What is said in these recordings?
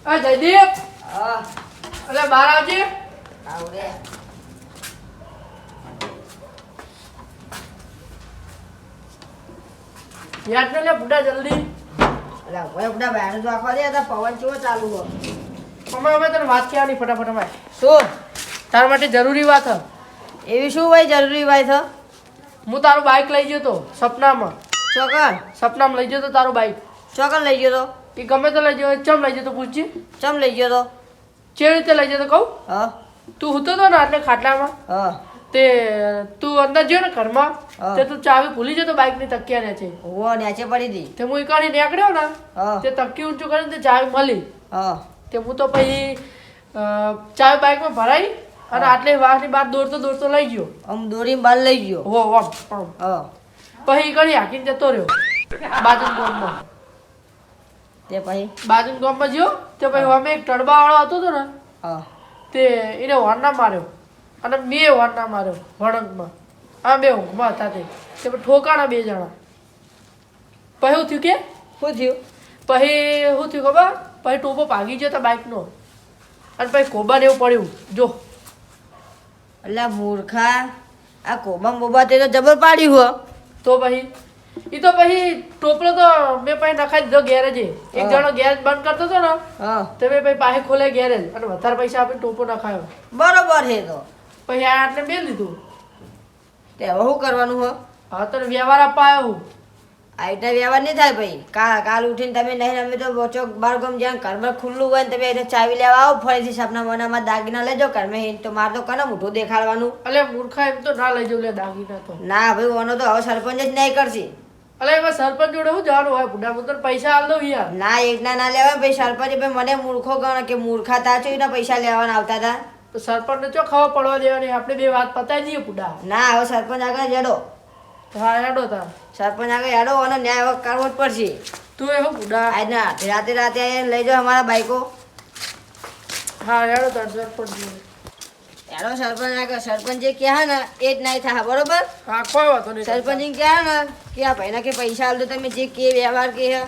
આ જયદીપ હા અલે બહાર આવજે. આવડે યાદ ન લે બુડા જલ્દી. અલા ભાઈ બધા બહાર તો આખવા દે તો પવન કેવો ચાલુ હો અમે તને વાત કહેવાની ફટાફટ અમારે શું તારા માટે જરૂરી વાત હ. એવી શું ભાઈ જરૂરી વાત છે હું તારું બાઇક લઈ ગયો તો સપનામાં. ચોકન સપનામાં લઈ ગયો તો તારું બાઇક. ચોકન લઈ ગયો તો એ ગમે તો લઈ ગયો. ચમ લઈ ગયો તો પૂછજી. ચમ લઈ ગયો તો કેવી રીતે લઈ ગયો તો કહું. હા તું હતો તો ને એટલે ખાટલામાં હા તે તું અંદર ગયો ને ઘરમાં હા. તે તું ચાવી ભૂલી જતો બાઇકની તકિયા ને છે ઓ નેચે પડી હતી તે હું એકડી નીકળ્યો ને હા તે તકી ઊંચું કરીને તે ચાવી મળી હા તે હું તો પછી ચાવી બાઇકમાં ભરાઈ અને આટલી વારની બાદ દોડતો દોડતો લઈ ગયો. આમ દોરી બાર લઈ ગયો હો આમ હા પછી કણી હાકીને જતો રહ્યો બાજુ ગામમાં. તે પછી બાજુ ગામમાં ગયો તે પછી અમે એક ટડબાવાળો હતો તો ને હા તે એને હોર્ના માર્યો અને મેં હોર્ના માર્યો વળંગમાં. આ બે ઊંઘમાં હતા તે પછી ઠોકાણા બે જણા. પછી શું થયું કે શું થયું પછી શું થયું ખબર પછી ટોપો ભાગી ગયો તો બાઇકનો અને પછી કોબાને એવું પડ્યું જો. અલા મૂર્ખા આ કોબા બોબા તે તો જબર પાડ્યું હો તો પછી એ તો પછી ટોપલો તો મેં પછી નખાઈ દીધો ગેરેજે. એક હા. જણો ગેરેજ બંધ કરતો હતો ને હા તો મેં પછી પાસે ખોલે ગેરેજ અને વધારે પૈસા આપીને ટોપો નખાયો. બરોબર છે તો પછી આ આટલે મેં લીધું. તે હવે શું કરવાનું હો હવે તને વ્યવહાર આપવા આવ્યો હું. આ રીતના વ્યવહાર નહીં થાય ભાઈ કાલ ઉઠીને તમે નહીં અમે તો ચોક બાર ગમ જ્યાં ઘરમાં ખુલ્લું હોય ને તમે એને ચાવી લેવા આવો ફરીથી સપના મનામાં દાગીના લેજો ઘરમાં હિન તો મારે તો કને મોઢું દેખાડવાનું અલે મૂર્ખા એમ તો ના લઈ જવું લે દાગીના તો. ના ભાઈ ઓનો તો હવે સરપંચ જ નહીં કરશે અલે એમાં સરપંચ જોડે શું જવાનું હોય બુઢા હું તને પૈસા આલ દઉં યાર. ના એકના ના લેવાય ભાઈ સરપંચ ભાઈ મને મૂર્ખો ગણો કે મૂર્ખા તા છો એના પૈસા લેવાના આવતા હતા તો સરપંચને ચો ખબર પડવા દેવાની આપણે બે વાત પતાવી દઈએ બુઢા. ના હવે સરપંચ આગળ જડો હા હેડો તાર સરપંચ આગળ હેડો અને ન્યાય હવે કરવો જ પડશે તું એવું બુઢા. આજના રાતે રાતે આવીને લઈ જાઓ અમારા બાઈકો હા હેડો તાર સરપંચ જોડે. હેડો સરપંચ આગળ સરપંચ જે કહે ને એ જ નહીં થાય બરોબર હા કોઈ વાંધો નહીં. સરપંચ કહે ને કે આ ભાઈને કે પૈસા આલ દો તમે જે કે વ્યવહાર કે હે,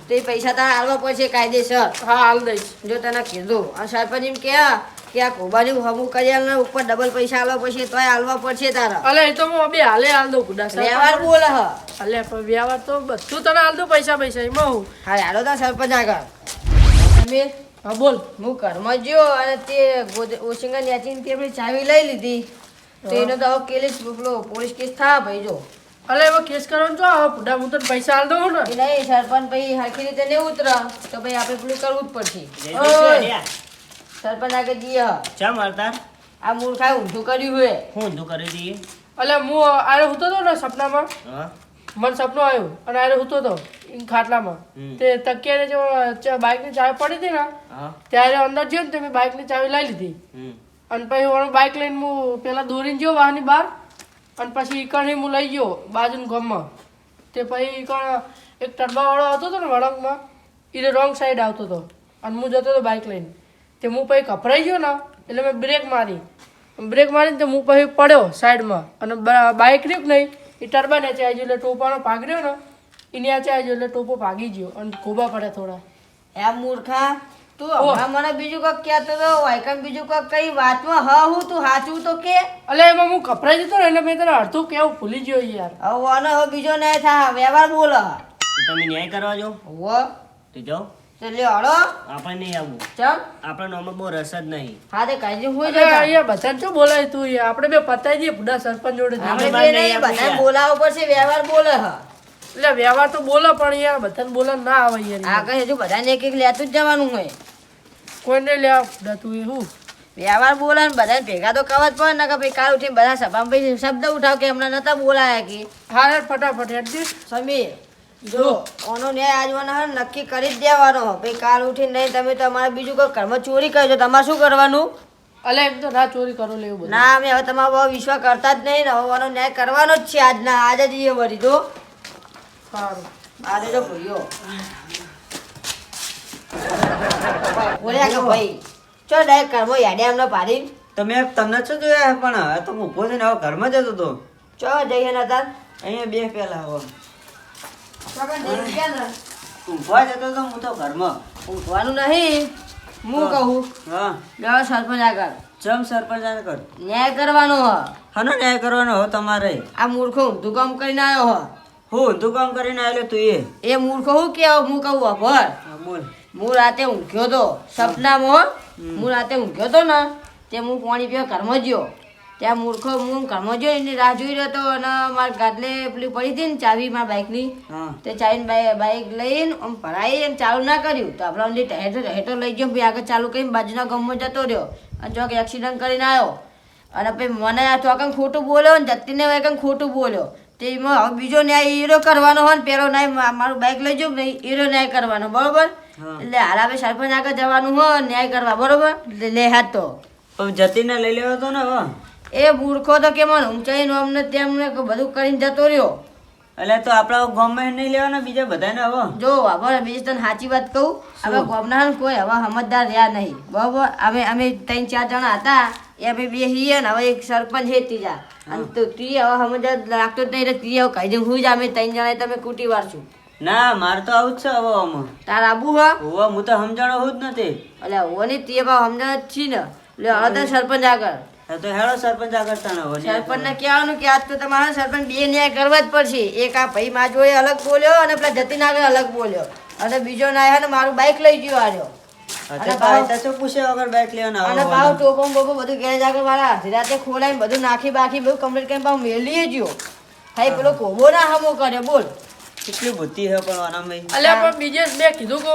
તો એ પૈસા તારે આલવા પડશે કાયદેસર હા હાલ દઈશ. જો તને કીધું અને સરપંચ એમ કહે કે આ કોબાની હમું કરી આલ ને ઉપર ડબલ પૈસા આલવા પડશે તોય આલવા પડશે તારા અલે એ તો હું બે હાલે હાલ દઉં બુઢા. વ્યવહાર બોલે હ અલે પણ વ્યવહાર તો બધું તને હાલ દઉં પૈસા પૈસા એમાં હું. હા હેડો તાર સરપંચ આગળ તમે હા બોલ. હું ઘરમાં ગયો અને તે ઓશિંગા નેચીને તે આપણી ચાવી લઈ લીધી તો એનો તો હવે કેલીસ પેલો પોલીસ કેસ થાય ભાઈ જો અલે એમાં કેસ કરવાનું છો હવે બુઢા હું તને પૈસા હાલ દઉં ને. એ નહીં સરપંચ ભાઈ હરખી રીતે નહીં ઉતરે તો ભાઈ આપણે પેલું કરવું જ પડશે ઓય. સરપંચ આગળ જઈએ હ. ચા મારતા આ મૂર્ખાએ ઊંધું કર્યું હોય હું ઊંધું કરી દઈએ અલે હું આરે હૂતો હતો ને સપનામાં હા મને સપનું આવ્યું અને આરે હૂતો હતો ઈ ખાટલામાં હમ. તે તકિયાને જો બાઇકની ચાવી પડી હતી ને હા ત્યારે અંદર ગયો ને તે મેં બાઇકની ચાવી લઈ લીધી હમ અને પછી હું બાઇક લઈને હું પેલા દોરીને ગયો વાહની બહાર અને પછી ઈકણ હું લઈ ગયો બાજુના ગામમાં. તે પછી ઈકણ એક ટરબાવાળો હતો ને વળંગમાં એ રોંગ સાઈડ આવતો હતો અને હું જતો હતો બાઇક લઈને. તે હું પછી કપરાઈ ગયો ને એટલે મેં બ્રેક મારીને તો હું પછી પડ્યો સાઈડમાં અને બાઇક રહ્યું કે નહીં એ ટરબા નીચે આવી ગયો એટલે ટોપાનો ભાગ રહ્યો ને એ નીચે આવી ગયો એટલે ટોપો ભાગી ગયો અને ખોબા પડ્યા થોડા. એમ મૂર્ખા તું ઓહ. હમણાં મને બીજું કંઈક કહેતો હતો વાયકન બીજું કંઈક કઈ વાતમાં હ હું તું સાચું તો કે એટલે એમાં હું કપરાઈ જતો ને એટલે મેં તને અડધું કેવું ભૂલી ગયો યાર. હવે ઓનો હવે બીજો નહીં થાય વ્યવહાર બોલ તો તમે ન્યાય કરવા જો હો તો જાઓ તો લ્યો હળો આપણે નહીં આવવું ચમ આપણા નામમાં બહુ રસ જ નહીં હા તે કાઢી હોય એટલે અહીંયા બધાને શું બોલાય તું યાર આપણે બે પતાવી દઈએ બુઢા સરપંચ જોડે જઈને. આપણે બાર બે નહીં નહીં આપું બધાને યાર. બોલાવવો પડશે વ્યવહાર બોલે હ એટલે વ્યવહાર તો બોલો પણ યાર બધાને બોલે ના આવે યાર. આગળ હજુ બધાને એક એક લેતું જ જવાનું હોય કોઈને લે બુઢા તું એ હું વ્યવહાર બોલે ને બધાને ભેગા તો કવત પડે ને કે ભાઈ કાલ ઉઠીને બધા સભામાં ભાઈ શબ્દ ઉઠાવ કે હમણાં નતા બોલાયા કે હા યાર ફટાફટ હેડ દે. સમીર જો ઓનો ન્યાય આજવાનો હે ને નક્કી કરી જ દેવાનો ભાઈ કાલ ઉઠીને નહીં તમે તમારે બીજું કોઈ ઘરમાં ચોરી કરજો તમારે શું કરવાનું અલે એમ તો ના ચોરી કરો લે એવું બધું. ના અમે હવે તમારો બહુ વિશ્વાસ કરતા જ નહીં ને હવે ઓનો ન્યાય કરવાનો જ છે આજના આજે જ એ વળી તો સારું આજે તો ભૂલ્યો બોલ્યા કે ભાઈ ચો ડાયરેક્ટ ઘરમાં યાડે અમને પાડી તમે તમને શું જોયા પણ હવે તો હું ઊભો થઈને હવે ઘરમાં જતો હતો ચો જઈએ ને તાર અહીંયા બે પેલા હવે ચોકન જઈ ગયા ને ઊંઘવા જતો હતો હું તો ઘરમાં ઉઠવાનું નહીં હું કહું હા જાઓ સરપંચ આગળ ચમ સરપંચ આને કર ન્યાય કરવાનો હ હાનો ન્યાય કરવાનો હો તમારે આ મૂર્ખો ઊંધું કામ કરીને આવ્યો હ હું ઊંધું કામ કરીને આવેલો તું એ મૂર્ખો હું કેવો હું કહું અભર હા, બોલ હું રાતે ઊંઘ્યો તો સપનામાં હું રાતે ઊંઘ્યો તો ને તે હું પાણી પીવા ઘરમાં ગયો ત્યાં મૂર્ખો હું ઘરમાં ગયો એની રાહ જોઈ રહ્યો હતો અને મારા ગાદલે પેલી પડી હતી ને ચાવી મારા બાઇકની હા તે ચાવીને બાઇક લઈને આમ ભરાઈ અને ચાલુ ના કર્યું તો આપણે હેઠો લઈ ગયો ભાઈ આગળ ચાલુ કરીને બાજુના ગામમાં જતો રહ્યો અને ચોક એક્સિડન્ટ કરીને આવ્યો અને પછી મને આ ચોકન ખોટું બોલ્યો ને જતીને એકમ ખોટું બોલ્યો તે એમાં હવે બીજો ન્યાય હીરો કરવાનો હોય ને પેલો ન્યાય મારું બાઇક લઈ જાઉં નહીં હીરો ન્યાય કરવાનો બરોબર હા. એટલે હાલ આપણે સરપંચ આગળ જવાનું હોય ન્યાય કરવા બરોબર એટલે લે હાથ તો પણ જતીને લઈ લેવો તો ને હવે એ મૂર્ખો તો કેમ ઊંચાઈને અમને તેમને બધું કરીને જતો રહ્યો એટલે તો આપણા ગામમાં નહીં લેવાના બીજા બધાને હવે જો હવે બીજી તને સાચી વાત કહું હવે ગોમના કોઈ હવે સમજદાર રહ્યા નહીં બરોબર અમે 3-4 જણા હતા એ અમે બે છીએ ને હવે એક સરપંચ છે ત્રીજા અને તું તી હવે સમજદાર લાગતો જ નહીં એટલે તી હવે કહી દઉં હું જ અમે 3 જણા તમે કૂટી વારશું ના મારે તો આવું જ છે હવે આમાં તાર આબુ હા હોવા હું તો સમજાણો હું જ નથી એટલે ઓની તી ભાવ સમજણ જ છી ને એટલે હવે તો સરપંચ આગળ હા તો હેડો સરપંચ આગળ તાણે હવે ન્યાય સરપંચ ને કહેવાનું કે આજ તો તમારા સરપંચ બે ન્યાય કરવા જ પડશે એક આ ભાઈ માં જોડે અલગ બોલ્યો અને પેલા જતીન આગળ અલગ બોલ્યો અને બીજો ના ને મારું બાઇક લઈ ગયો આવ્યો કરવા. હા તો ભાઈ તો શું પૂછ્યા વગર બાઇક લેવાના અને હવે ભાવ ટોપો બોપો બધું ગેરેજ આગળ વાળા અડધી રાતે ખોલાઈને બધું નાખી બાખી બધું કમ્પ્લીટ કરીને ભાવ મેલીએ ગયો ભાઈ પેલો કોબો ના હમો કર્યો બોલ કેટલી બુદ્ધિ છે પણ આનામાં અલ્યા પણ બીજે મેં કીધું કે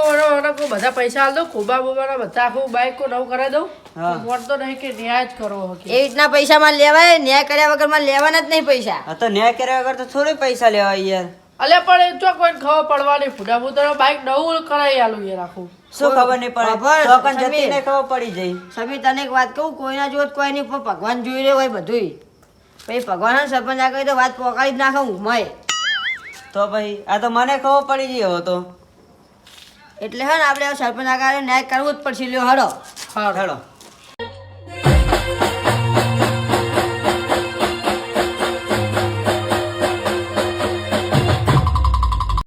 કોઈ બધા પૈસા આલ દઉં ખોબા બોબાના બધા આખું બાઈક કો નવું કરાવી દઉં હા. વળતો નહીં કે ન્યાય જ કરવો હકે એ રીતના પૈસા માં લેવાય ન્યાય કર્યા વગર માં લેવાના જ નહીં પૈસા હા તો ન્યાય કર્યા વગર તો થોડી પૈસા લેવા યાર અલ્યા પણ એ ચો કોઈ ખબર પડવાની ફૂટા ફૂટા બાઈક નવું કરાવી આલું યાર આખું શું ખબર નહીં પડે ખબર, ચોકન સમીર. જતીને ખબર પડી જાય સમીર તને એક વાત કહું કોઈના જોત કોઈ નહીં પણ ભગવાન જોઈ રહ્યો હોય બધુંય પછી ભગવાન અને સરપંચ આગળ તો વાત પોકાડી જ નાખે ઊંઘમાંય તો ભાઈ આ તો મને ખબર પડી ગઈ હવે તો એટલે હે ને આપણે હવે સરપંચ આગળ ન્યાય કરવો જ પડશે લ્યો હડો હા હેડો